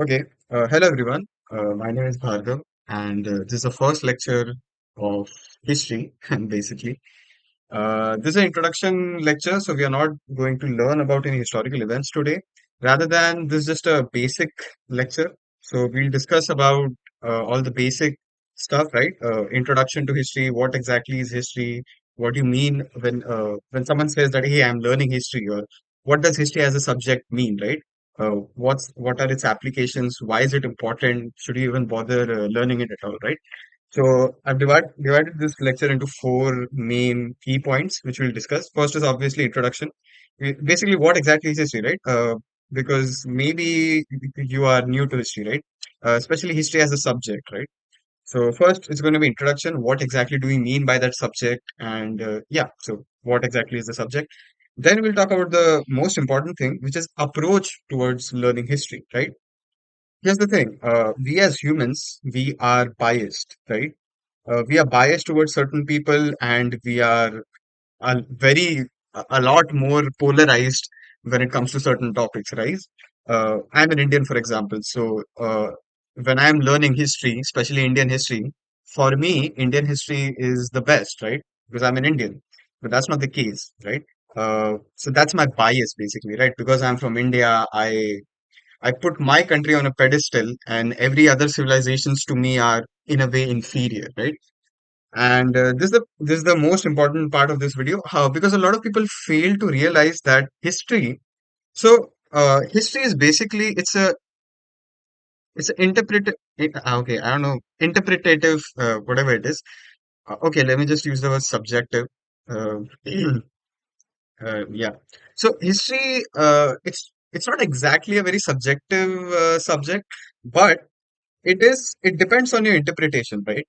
Okay. Hello, everyone. My name is Bhargav, and this is the first lecture of history, basically. This is an introduction lecture, so we are not going to learn about any historical events today. Rather than this is just a basic lecture. So we'll discuss about all the basic stuff, right? Introduction to history. What exactly is history? What do you mean when someone says that, hey, I'm learning history, or what does history as a subject mean, right? What are its applications? Why is it important? Should you even bother learning it at all, right? So I've divided this lecture into four main key points, which we'll discuss. First is obviously introduction. Basically, what exactly is history, right? Because maybe you are new to history, right? Especially history as a subject, right? So first, it's going to be introduction. What exactly do we mean by that subject? And yeah, so what exactly is the subject? Then we'll talk about the most important thing, which is approach towards learning history, right? Here's the thing. We as humans, we are biased, right? We are biased towards certain people, and we are a lot more polarized when it comes to certain topics, right? I'm an Indian, for example. So when I'm learning history, especially Indian history, for me, Indian history is the best, right? Because I'm an Indian. But that's not the case, right? So that's my bias, basically, right? Because I'm from India, I put my country on a pedestal, and every other civilizations to me are in a way inferior, right? And this is the most important part of this video, how because a lot of people fail to realize that history. So history is basically it's an okay, I don't know, interpretative, whatever it is. Okay, let me just use the word subjective. Uh, yeah. So history, it's not exactly a very subjective subject, but it depends on your interpretation, right?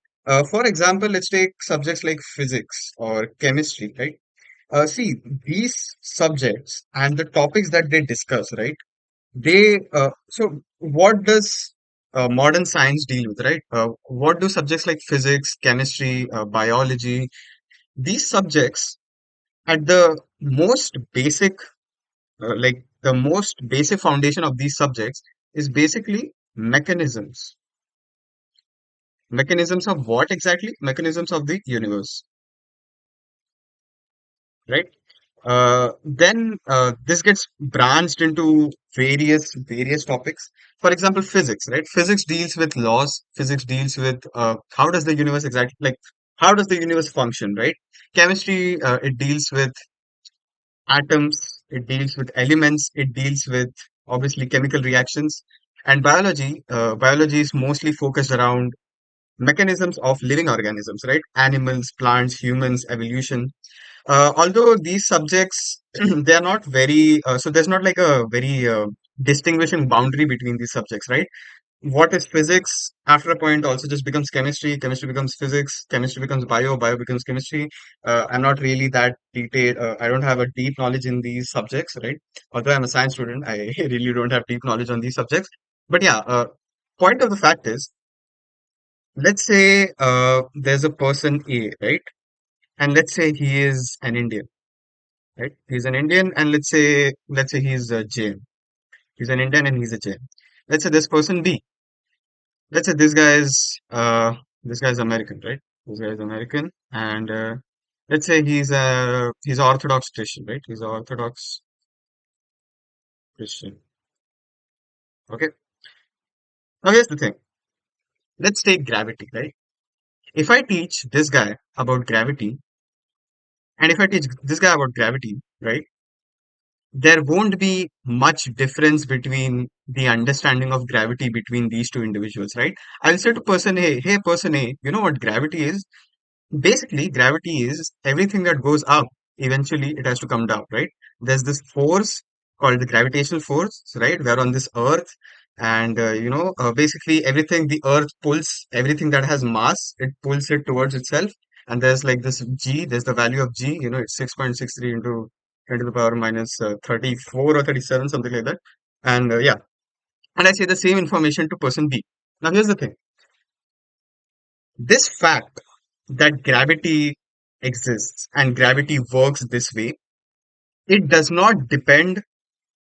For example, let's take subjects like physics or chemistry, right? See, these subjects and the topics that they discuss, right? So what does modern science deal with, right? What do subjects like physics, chemistry, biology, these subjects at the most basic, like the most basic foundation of these subjects is basically mechanisms. Mechanisms of what exactly? Mechanisms of the universe, right? Then this gets branched into various topics. For example, physics, right? Physics deals with laws. Physics deals with how does the universe exactly, like, how does the universe function, right? Chemistry, it deals with atoms. It deals with elements. It deals with obviously chemical reactions. And biology is mostly focused around mechanisms of living organisms, right? Animals, plants, humans, evolution. Although these subjects, they are not very, so there's not like a very distinguishing boundary between these subjects, right? What is physics after a point also just becomes chemistry, chemistry becomes physics, chemistry becomes bio becomes chemistry. I'm not really that detailed. I don't have a deep knowledge in these subjects, right? Although I'm a science student, I really don't have deep knowledge on these subjects. But yeah, point of the fact is, let's say there's a person A, right? And let's say he is an Indian, right? He's an Indian, and let's say he's a Jain. He's an Indian and he's a Jain. Let's say this person B. Let's say this guy's American, right? This guy is American, and let's say he's Orthodox Christian, right? He's an Orthodox Christian. Okay. Now here's the thing. Let's take gravity, right? If I teach this guy about gravity, and if I teach this guy about gravity, right? There won't be much difference between the understanding of gravity between these two individuals, right? I'll say to person A, hey, person A, you know what gravity is? Basically, gravity is everything that goes up, eventually it has to come down, right? There's this force called the gravitational force, right? We're on this earth, and basically everything the earth pulls, everything that has mass, it pulls it towards itself. And there's like this G, there's the value of G, it's 6.63 into 10 to the power minus 34 or 37, something like that. And yeah, and I say the same information to person B. Now, here's the thing. This fact that gravity exists and gravity works this way, it does not depend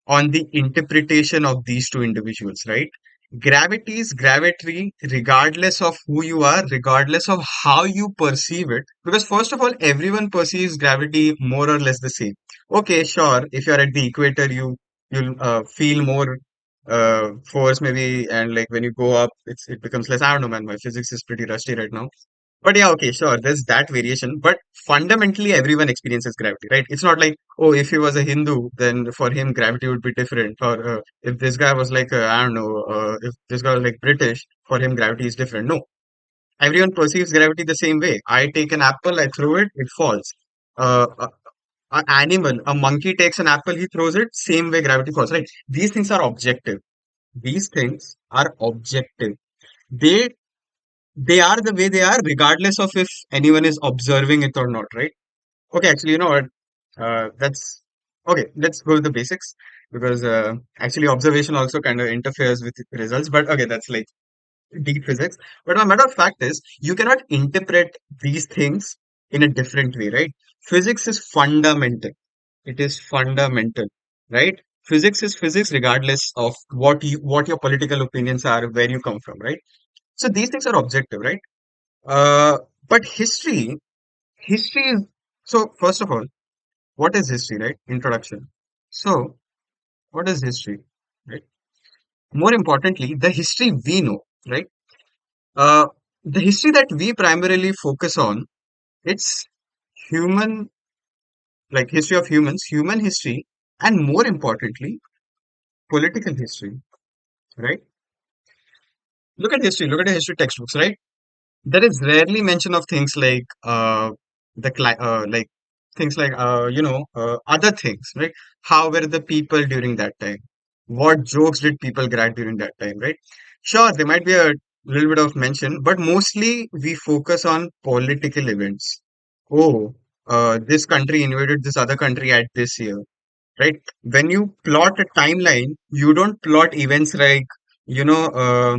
on the interpretation of these two individuals, right? Gravity is gravity regardless of who you are, regardless of how you perceive it. Because first of all, everyone perceives gravity more or less the same. Okay, sure. If you're at the equator, you'll feel more force maybe, and like when you go up, it becomes less. I don't know, man. My physics is pretty rusty right now. But yeah, okay, sure. There's that variation. But fundamentally, everyone experiences gravity, right? It's not like, oh, if he was a Hindu, then for him, gravity would be different. Or if this guy was like, I don't know, if this guy was like British, for him, gravity is different. No, everyone perceives gravity the same way. I take an apple, I throw it, it falls. An animal, a monkey takes an apple, he throws it, same way gravity falls, right? These things are objective. These things are objective. They they are the way they are, regardless of if anyone is observing it or not, right? Okay, actually, you know what? That's okay. Let's go with the basics because actually, observation also kind of interferes with results. But okay, that's like deep physics. But a matter of fact is, you cannot interpret these things in a different way, right? Physics is fundamental. It is fundamental, right? Physics is physics, regardless of what your political opinions are, where you come from, right? So these things are objective, right? Uh, but history is so. First of all, what is history, right? Introduction. So, what is history, right? More importantly, the history we know, right? Uh, the history that we primarily focus on, it's human, like history of humans, human history, and more importantly, political history, right? Look at the history textbooks, right? There is rarely mention of things like like things like other things, right? How were the people during that time? What jokes did people crack during that time, right? Sure, there might be a little bit of mention, but mostly we focus on political events. Oh, this country invaded this other country at this year, right? When you plot a timeline, you don't plot events like you know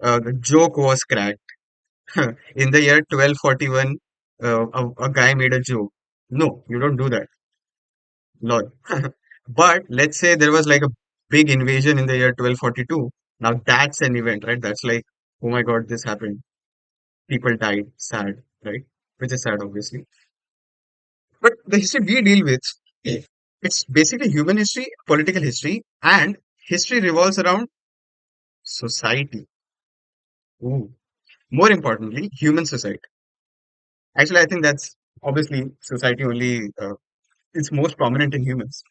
the joke was cracked in the year 1241, a guy made a joke. No, you don't do that. Lol. But let's say there was like a big invasion in the year 1242. Now that's an event, right? That's like, oh my God, this happened. People died. Sad, right? Which is sad, obviously. But the history we deal with, it's basically human history, political history, and history revolves around society. Ooh. More importantly, human society. Actually, I think that's obviously society only. It's most prominent in humans.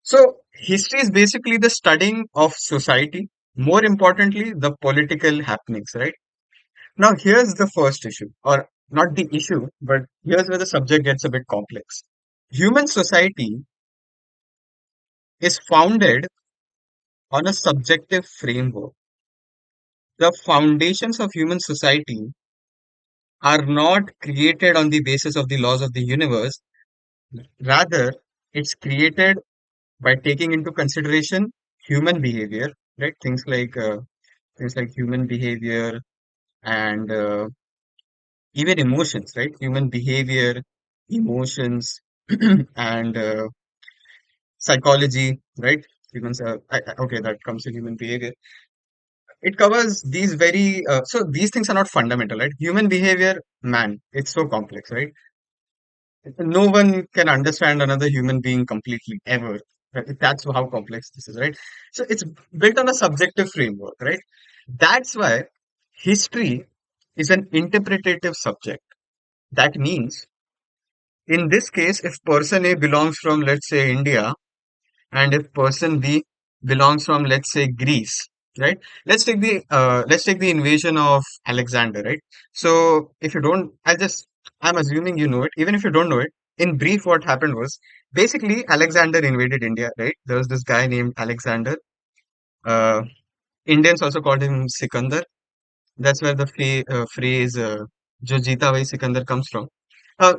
So, history is basically the studying of society, more importantly, the political happenings, right? Now, here's the first issue, or not the issue, but here's where the subject gets a bit complex. Human society is founded on a subjective framework. The foundations of human society are not created on the basis of the laws of the universe. Rather, it's created by taking into consideration human behavior, right? Things like human behavior and even emotions, right? Human behavior, emotions, and psychology, right? Humans are okay. That comes to human behavior. It covers these so these things are not fundamental, right? Human behavior, man, it's so complex, right? No one can understand another human being completely ever. Right? That's how complex this is, right? So it's built on a subjective framework, right? That's why history is an interpretative subject. That means, in this case, if person A belongs from, let's say, India, and if person B belongs from, let's say, Greece, right? Let's take the invasion of Alexander, right? So if you don't, I'm assuming you know it. Even if you don't know it, in brief, what happened was basically Alexander invaded India, right? There was this guy named Alexander. Uh, Indians also called him Sikandar. That's where the phrase "Jo jeeta wahi Sikandar" comes from.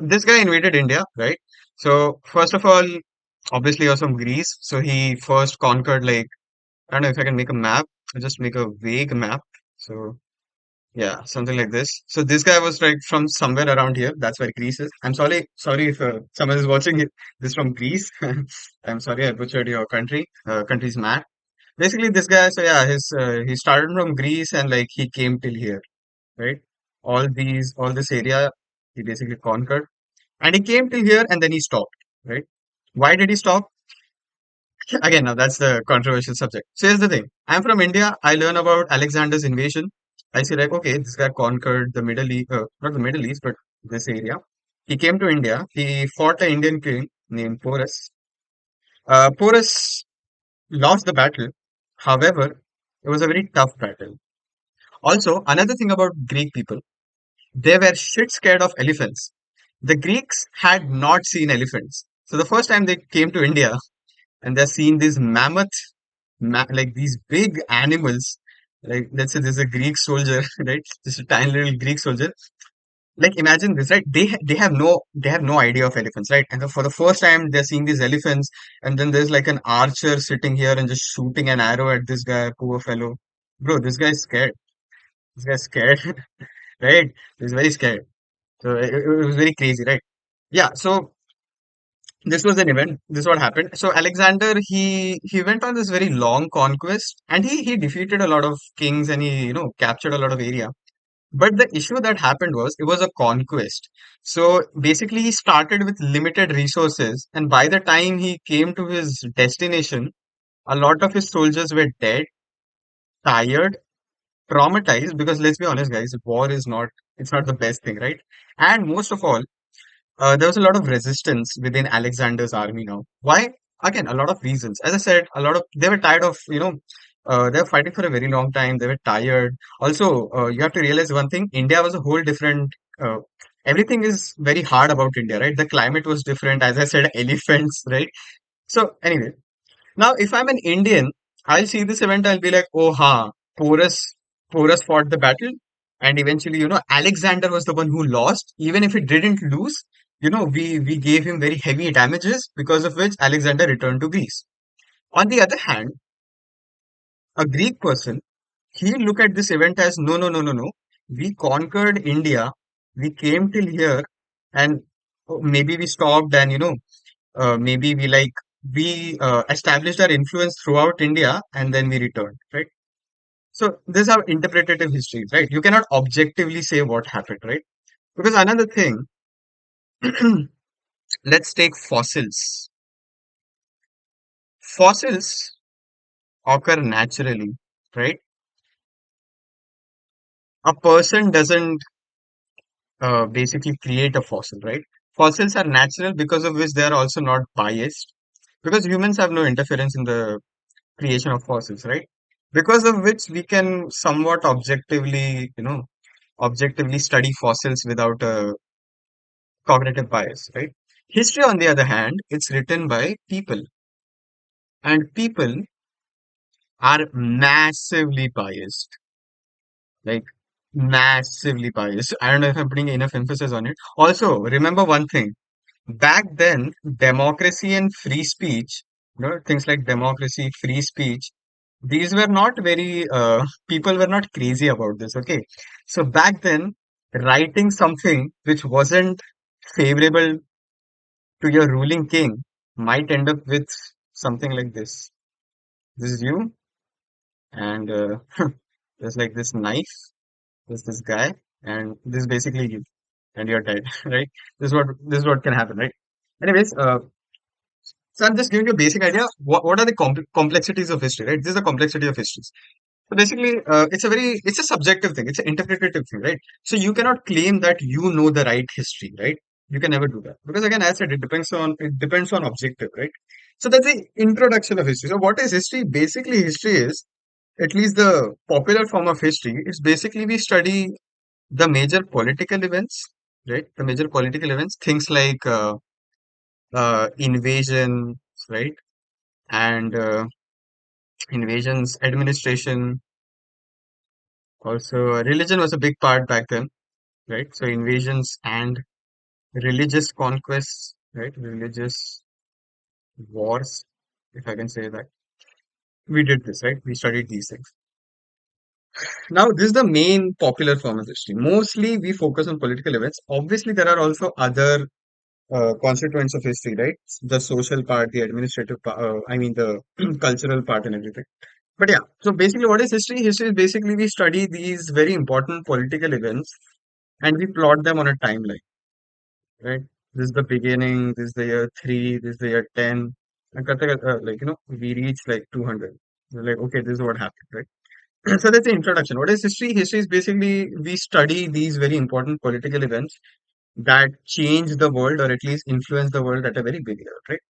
This guy invaded India, right? So first of all, obviously he was from Greece. So he first conquered like I don't know if I can make a map. I'll just make a vague map. So yeah, something like this. So this guy was like from somewhere around here. That's where Greece is. I'm sorry if someone is watching this from Greece. I'm sorry I butchered your country's map. Basically, this guy, so yeah, he started from Greece and like he came till here, right? All this area, he basically conquered, and he came till here and then he stopped, right? Why did he stop? Again, now that's the controversial subject. So here's the thing: I'm from India. I learn about Alexander's invasion. I see like, okay, this guy conquered the Middle East, not the Middle East, but this area. He came to India. He fought an Indian king named Porus. Porus lost the battle. However, it was a very tough battle. Also, another thing about Greek people, they were shit scared of elephants. The Greeks had not seen elephants. So the first time they came to India and they're seeing these mammoth, like these big animals, like let's say there's a Greek soldier, right? Just a tiny little Greek soldier. Like imagine this, right? They have no idea of elephants, right? And for the first time they're seeing these elephants, and then there's like an archer sitting here and just shooting an arrow at this guy, poor fellow. Bro, this guy's scared. This guy's scared, right? He's very scared. So it was very crazy, right? Yeah. So this was an event. This is what happened. So Alexander, he went on this very long conquest, and he defeated a lot of kings, and he captured a lot of area. But the issue that happened was it was a conquest. So basically, he started with limited resources, and by the time he came to his destination, a lot of his soldiers were dead, tired, traumatized. Because let's be honest, guys, war is not it's not the best thing, right? And most of all, there was a lot of resistance within Alexander's army now. Why? Again, a lot of reasons. As I said, a lot of they were tired of, they were fighting for a very long time. They were tired. Also, you have to realize one thing: India was a whole different. Uh, Everything is very hard about India, right? The climate was different. As I said, elephants, right? So anyway, now if I'm an Indian, I'll see this event. I'll be like, oh, ha, Porus fought the battle, and eventually, Alexander was the one who lost. Even if he didn't lose, we gave him very heavy damages, because of which Alexander returned to Greece. On the other hand, a Greek person, he look at this event as no, no, no, no, no. We conquered India. We came till here, and maybe we stopped, and maybe we established our influence throughout India, and then we returned, right? So these are interpretative histories, right? You cannot objectively say what happened, right? Because another thing, let's take fossils. Fossils occur naturally, right? A person doesn't basically create a fossil, right? Fossils are natural, because of which they are also not biased, because humans have no interference in the creation of fossils, right? Because of which we can somewhat objectively study fossils without a cognitive bias, right? History, on the other hand, it's written by people, and people are massively biased, like massively biased. I don't know if I'm putting enough emphasis on it. Also, remember one thing: back then, democracy and free speech, things like democracy, free speech, these were not very, people were not crazy about this, okay? So back then, writing something which wasn't favorable to your ruling king might end up with something like this. This is you, and there's like this knife, there's this guy, and this is basically you, and you're dead, right? This is what can happen, right? Anyways, so I'm just giving you a basic idea. What are the complexities of history, right? This is the complexity of history. So basically, it's a subjective thing. It's an interpretative thing, right? So you cannot claim that you know the right history, right? You can never do that, because again, as I said, it depends on objective, right? So that's the introduction of history. So what is history? Basically, history is, at least the popular form of history. It's basically we study the major political events, right? The major political events, things like invasions, right? And invasions, administration. Also, religion was a big part back then, right? So invasions and religious conquests, right? Religious wars, if I can say that. We did this, right? We studied these things. Now, this is the main popular form of history. Mostly we focus on political events. Obviously, there are also other constituents of history, right? The social part, the administrative part, I mean, the cultural part and everything. But yeah, so basically, what is history? History is basically we study these very important political events and we plot them on a timeline, right? This is the beginning, this is the year three, this is the year 10, and like, we reach like 200. We're like, okay, this is what happened, right? So that's the introduction. What is history? History is basically we study these very important political events that change the world or at least influence the world at a very big level, right?